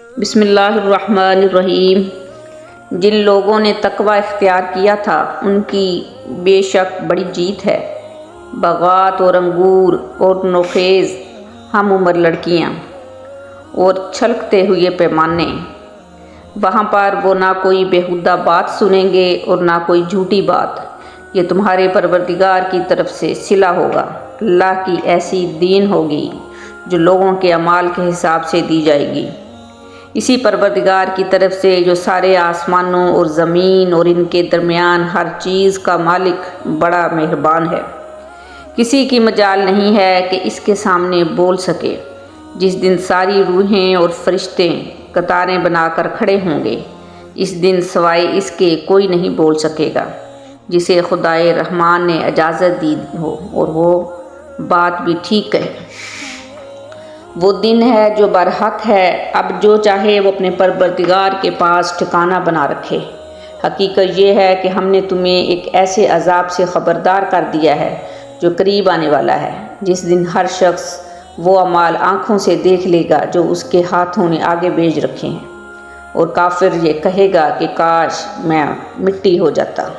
بسم اللہ الرحمن الرحیم۔ جن لوگوں نے تقوی اختیار کیا تھا ان کی بے شک بڑی جیت ہے۔ باغات اور انگور اور نوخیز ہم عمر لڑکیاں اور چھلکتے ہوئے پیمانے، وہاں پر وہ نہ کوئی بیہودہ بات سنیں گے اور نہ کوئی جھوٹی بات۔ یہ تمہارے پروردگار کی طرف سے صلہ ہوگا، اللہ کی ایسی دین ہوگی جو لوگوں کے اعمال کے حساب سے دی جائے گی۔ اسی پروردگار کی طرف سے جو سارے آسمانوں اور زمین اور ان کے درمیان ہر چیز کا مالک بڑا مہربان ہے۔ کسی کی مجال نہیں ہے کہ اس کے سامنے بول سکے۔ جس دن ساری روحیں اور فرشتے قطاریں بنا کر کھڑے ہوں گے، اس دن سوائے اس کے کوئی نہیں بول سکے گا جسے خدائے رحمان نے اجازت دی ہو اور وہ بات بھی ٹھیک کہے۔ وہ دن ہے جو برحق ہے، اب جو چاہے وہ اپنے پروردگار کے پاس ٹھکانہ بنا رکھے۔ حقیقت یہ ہے کہ ہم نے تمہیں ایک ایسے عذاب سے خبردار کر دیا ہے جو قریب آنے والا ہے، جس دن ہر شخص وہ اعمال آنکھوں سے دیکھ لے گا جو اس کے ہاتھوں نے آگے بھیج رکھے ہیں، اور کافر یہ کہے گا کہ کاش میں مٹی ہو جاتا۔